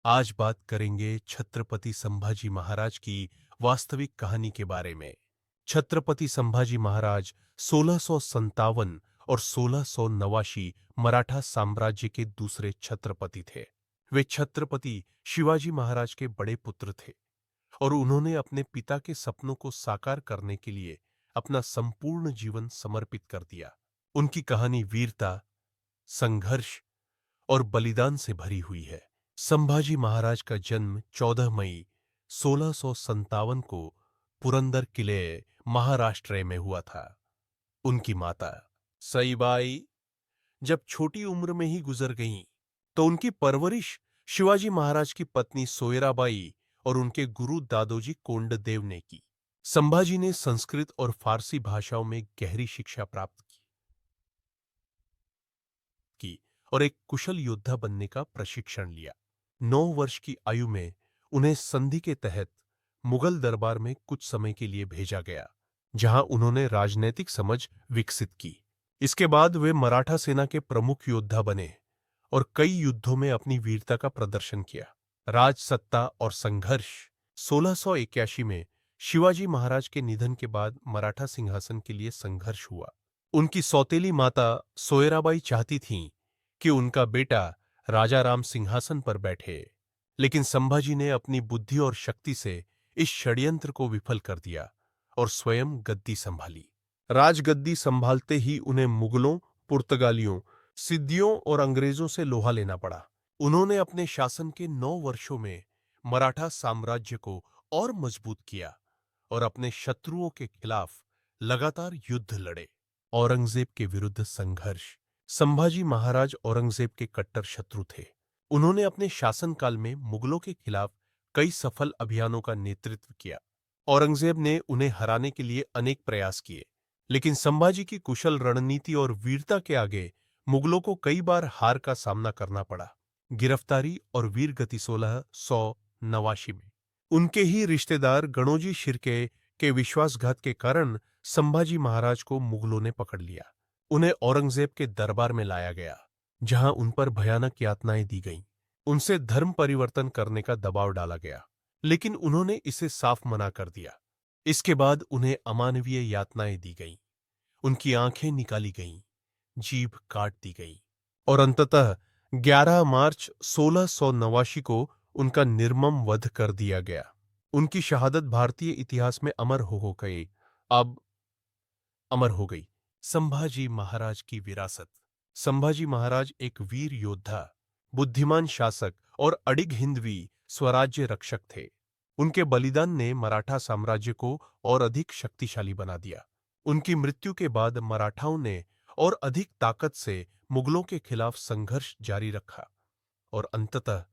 आज बात करेंगे छत्रपति संभाजी महाराज की वास्तविक कहानी के बारे में। छत्रपति संभाजी महाराज 1657 और 1689 मराठा साम्राज्य के दूसरे छत्रपति थे। वे छत्रपति शिवाजी महाराज के बड़े पुत्र थे और उन्होंने अपने पिता के सपनों को साकार करने के लिए अपना संपूर्ण जीवन समर्पित कर दिया। उनकी कहानी वीरता, संघर्ष और बलिदान से भरी हुई है। संभाजी महाराज का जन्म 14 मई 1657 को पुरंदर किले, महाराष्ट्र में हुआ था। उनकी माता सईबाई जब छोटी उम्र में ही गुजर गईं, तो उनकी परवरिश शिवाजी महाराज की पत्नी सोयराबाई और उनके गुरु दादोजी कोंडदेव ने की। संभाजी ने संस्कृत और फारसी भाषाओं में गहरी शिक्षा प्राप्त की और एक कुशल योद्धा बनने का प्रशिक्षण लिया। 9 वर्ष की आयु में उन्हें संधि के तहत मुगल दरबार में कुछ समय के लिए भेजा गया, जहां उन्होंने राजनैतिक समझ विकसित की। इसके बाद वे मराठा सेना के प्रमुख योद्धा बने और कई युद्धों में अपनी वीरता का प्रदर्शन किया। राजसत्ता और संघर्ष 1681 में शिवाजी महाराज के निधन के बाद मराठा सिंहासन के लिए संघर्ष हुआ। उनकी सौतेली माता सोयराबाई चाहती थीं कि उनका बेटा राजाराम सिंहासन पर बैठे, लेकिन संभाजी ने अपनी बुद्धि और शक्ति से इस षड्यंत्र को विफल कर दिया और स्वयं गद्दी संभाली। राजगद्दी संभालते ही उन्हें मुगलों, पुर्तगालियों, सिद्दियों और अंग्रेजों से लोहा लेना पड़ा। उन्होंने अपने शासन के 9 वर्षों में मराठा साम्राज्य को और मजबूत किया और अपने शत्रुओं के खिलाफ लगातार युद्ध लड़े। औरंगजेब के विरुद्ध संघर्ष। संभाजी महाराज औरंगजेब के कट्टर शत्रु थे। उन्होंने अपने शासनकाल में मुगलों के खिलाफ कई सफल अभियानों का नेतृत्व किया। औरंगजेब ने उन्हें हराने के लिए अनेक प्रयास किए, लेकिन संभाजी की कुशल रणनीति और वीरता के आगे मुगलों को कई बार हार का सामना करना पड़ा। गिरफ्तारी और वीरगति 1689 में उनके ही रिश्तेदार गणोजी शिर्के के विश्वासघात के कारण संभाजी महाराज को मुगलों ने पकड़ लिया। उन्हें औरंगजेब के दरबार में लाया गया, जहां उन पर भयानक यातनाएं दी गईं। उनसे धर्म परिवर्तन करने का दबाव डाला गया, लेकिन उन्होंने इसे साफ मना कर दिया। इसके बाद उन्हें अमानवीय यातनाएं दी गईं, उनकी आंखें निकाली गईं, जीभ काट दी गई और अंततः 11 मार्च 1689 को उनका निर्मम वध कर दिया गया। उनकी शहादत भारतीय इतिहास में अमर हो गई। संभाजी महाराज की विरासत। संभाजी महाराज एक वीर योद्धा, बुद्धिमान शासक और अडिग हिंदवी स्वराज्य रक्षक थे। उनके बलिदान ने मराठा साम्राज्य को और अधिक शक्तिशाली बना दिया। उनकी मृत्यु के बाद मराठाओं ने और अधिक ताकत से मुगलों के खिलाफ संघर्ष जारी रखा और अंततः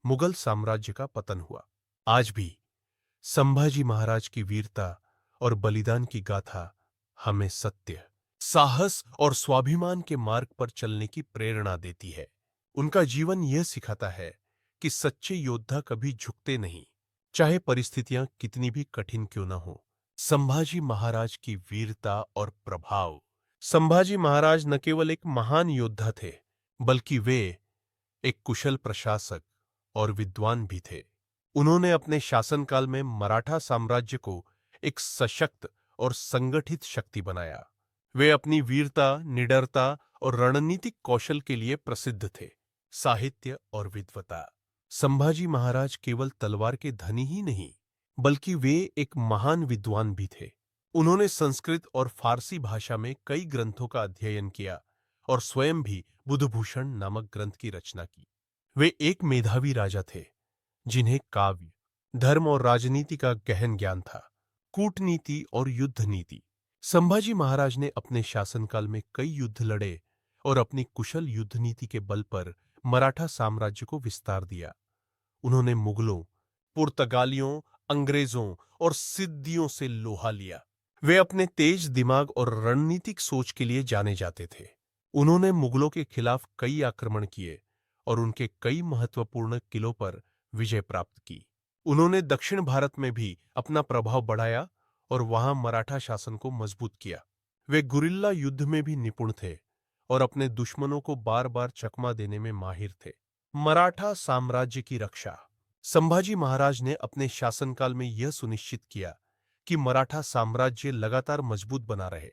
मुगल साम्राज्य का पतन हुआ। आज भी संभाजी महाराज की वीरता और बलिदान की गाथा हमें सत्य, साहस और स्वाभिमान के मार्ग पर चलने की प्रेरणा देती है। उनका जीवन यह सिखाता है कि सच्चे योद्धा कभी झुकते नहीं, चाहे परिस्थितियां कितनी भी कठिन क्यों न हो। संभाजी महाराज की वीरता और प्रभाव। संभाजी महाराज न केवल एक महान योद्धा थे, बल्कि वे एक कुशल प्रशासक और विद्वान भी थे। उन्होंने अपने शासनकाल में मराठा साम्राज्य को एक सशक्त और संगठित शक्ति बनाया। वे अपनी वीरता, निडरता और रणनीतिक कौशल के लिए प्रसिद्ध थे। साहित्य और विद्वता। संभाजी महाराज केवल तलवार के धनी ही नहीं, बल्कि वे एक महान विद्वान भी थे। उन्होंने संस्कृत और फारसी भाषा में कई ग्रंथों का अध्ययन किया और स्वयं भी बुधभूषण नामक ग्रंथ की रचना की। वे एक मेधावी राजा थे, जिन्हें काव्य, धर्म और राजनीति का गहन ज्ञान था। कूटनीति और युद्ध नीति। संभाजी महाराज ने अपने शासनकाल में कई युद्ध लड़े और अपनी कुशल युद्ध नीति के बल पर मराठा साम्राज्य को विस्तार दिया। उन्होंने मुगलों, पुर्तगालियों, अंग्रेजों और सिद्दियों से लोहा लिया। वे अपने तेज दिमाग और रणनीतिक सोच के लिए जाने जाते थे। उन्होंने मुगलों के खिलाफ कई आक्रमण किए और उनके कई महत्वपूर्ण किलों पर विजय प्राप्त की। उन्होंने दक्षिण भारत में भी अपना प्रभाव बढ़ाया और वहां मराठा शासन को मजबूत किया। वे गुरिल्ला युद्ध में भी निपुण थे और अपने दुश्मनों को बार बार चकमा देने में माहिर थे। मराठा साम्राज्य की रक्षा। संभाजी महाराज ने अपने शासनकाल में यह सुनिश्चित किया कि मराठा साम्राज्य लगातार मजबूत बना रहे।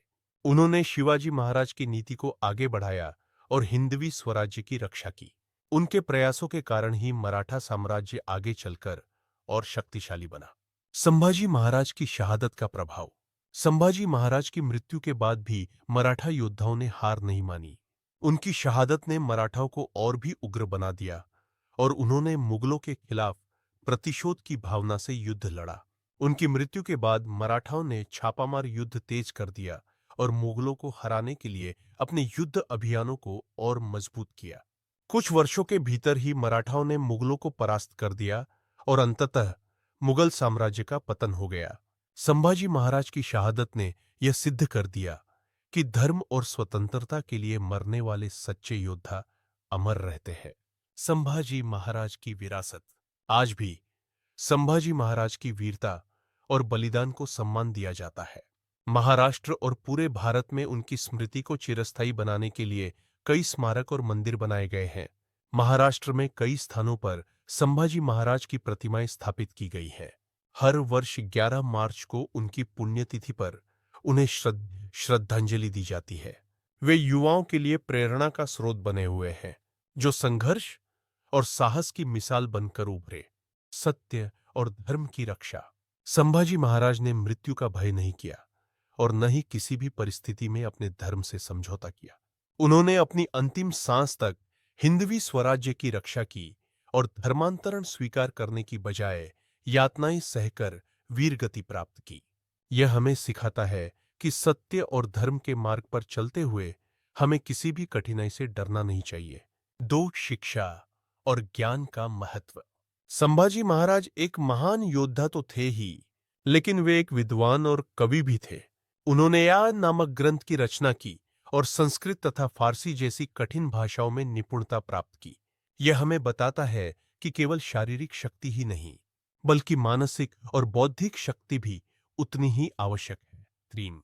उन्होंने शिवाजी महाराज की नीति को आगे बढ़ाया और हिंदवी स्वराज्य की रक्षा की। उनके प्रयासों के कारण ही मराठा साम्राज्य आगे चलकर और शक्तिशाली बना। संभाजी महाराज की शहादत का प्रभाव। संभाजी महाराज की मृत्यु के बाद भी मराठा योद्धाओं ने हार नहीं मानी। उनकी शहादत ने मराठाओं को और भी उग्र बना दिया और उन्होंने मुगलों के खिलाफ प्रतिशोध की भावना से युद्ध लड़ा। उनकी मृत्यु के बाद मराठाओं ने छापामार युद्ध तेज कर दिया और मुगलों को हराने के लिए अपने युद्ध अभियानों को और मजबूत किया। कुछ वर्षों के भीतर ही मराठाओं ने मुगलों को परास्त कर दिया और अंततः मुगल साम्राज्य का पतन हो गया। संभाजी महाराज की शहादत ने यह सिद्ध कर दिया कि धर्म और स्वतंत्रता के लिए मरने वाले सच्चे योद्धा अमर रहते हैं। संभाजी महाराज की विरासत। आज भी संभाजी महाराज की वीरता और बलिदान को सम्मान दिया जाता है। महाराष्ट्र और पूरे भारत में उनकी स्मृति को चिरस्थायी बनाने के लिए कई स्मारक और मंदिर बनाए गए हैं। महाराष्ट्र में कई स्थानों पर संभाजी महाराज की प्रतिमाएं स्थापित की गई हैं। हर वर्ष 11 मार्च को उनकी पुण्यतिथि पर उन्हें श्रद्धांजलि दी जाती है। वे युवाओं के लिए प्रेरणा का स्रोत बने हुए हैं, जो संघर्ष और साहस की मिसाल बनकर उभरे। सत्य और धर्म की रक्षा। संभाजी महाराज ने मृत्यु का भय नहीं किया और न ही किसी भी परिस्थिति में अपने धर्म से समझौता किया। उन्होंने अपनी अंतिम सांस तक हिंदवी स्वराज्य की रक्षा की और धर्मांतरण स्वीकार करने की बजाय यातनाएं सहकर वीरगति प्राप्त की। यह हमें सिखाता है कि सत्य और धर्म के मार्ग पर चलते हुए हमें किसी भी कठिनाई से डरना नहीं चाहिए। 2. शिक्षा और ज्ञान का महत्व। संभाजी महाराज एक महान योद्धा तो थे ही, लेकिन वे एक विद्वान और कवि भी थे। उन्होंने या नामक ग्रंथ की रचना की और संस्कृत तथा फारसी जैसी कठिन भाषाओं में निपुणता प्राप्त की। यह हमें बताता है कि केवल शारीरिक शक्ति ही नहीं, बल्कि मानसिक और बौद्धिक शक्ति भी उतनी ही आवश्यक है। 3.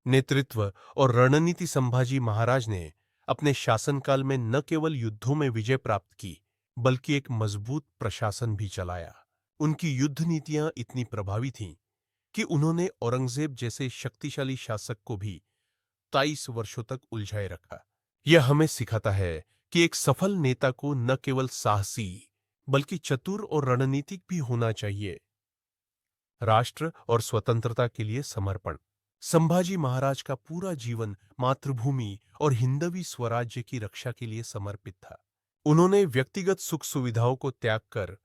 नेतृत्व और रणनीति। संभाजी महाराज ने अपने शासनकाल में न केवल युद्धों में विजय प्राप्त की, बल्कि एक मजबूत प्रशासन भी चलाया। उनकी युद्ध नीतियां इतनी प्रभावी थीं कि उन्होंने औरंगजेब जैसे शक्तिशाली शासक को भी 23 वर्षों तक उलझाए रखा। यह हमें सिखाता है कि एक सफल नेता को न केवल साहसी, बल्कि चतुर और रणनीतिक भी होना चाहिए। राष्ट्र और स्वतंत्रता के लिए समर्पण। संभाजी महाराज का पूरा जीवन मातृभूमि और हिंदवी स्वराज्य की रक्षा के लिए समर्पित था। उन्होंने व्यक्तिगत सुख सुविधाओं को त्याग कर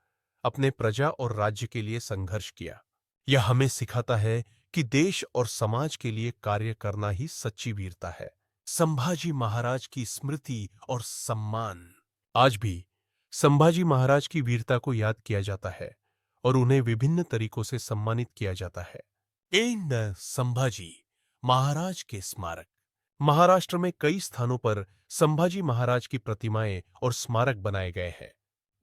अपने प्रजा और राज्य के लिए संघर्ष किया। यह हमें सिखाता है कि देश और समाज के लिए कार्य करना ही सच्ची वीरता है। संभाजी महाराज की स्मृति और सम्मान। आज भी संभाजी महाराज की वीरता को याद किया जाता है और उन्हें विभिन्न तरीकों से सम्मानित किया जाता है। इन संभाजी महाराज के स्मारक। महाराष्ट्र में कई स्थानों पर संभाजी महाराज की प्रतिमाएं और स्मारक बनाए गए हैं।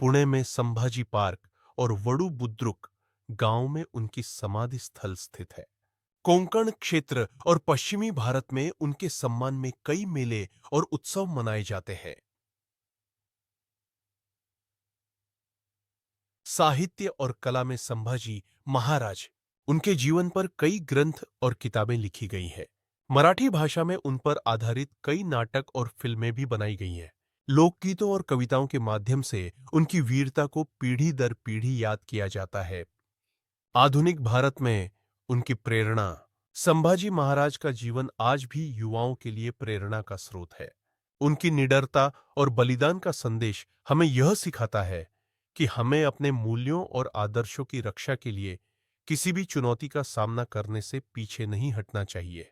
पुणे में संभाजी पार्क और वडू बुद्रुक गांव में उनकी समाधि स्थल स्थित है। कोंकण क्षेत्र और पश्चिमी भारत में उनके सम्मान में कई मेले और उत्सव मनाए जाते हैं। साहित्य और कला में संभाजी महाराज। उनके जीवन पर कई ग्रंथ और किताबें लिखी गई हैं। मराठी भाषा में उन पर आधारित कई नाटक और फिल्में भी बनाई गई हैं। लोकगीतों और कविताओं के माध्यम से उनकी वीरता को पीढ़ी दर पीढ़ी याद किया जाता है। आधुनिक भारत में उनकी प्रेरणा। संभाजी महाराज का जीवन आज भी युवाओं के लिए प्रेरणा का स्रोत है। उनकी निडरता और बलिदान का संदेश हमें यह सिखाता है कि हमें अपने मूल्यों और आदर्शों की रक्षा के लिए किसी भी चुनौती का सामना करने से पीछे नहीं हटना चाहिए।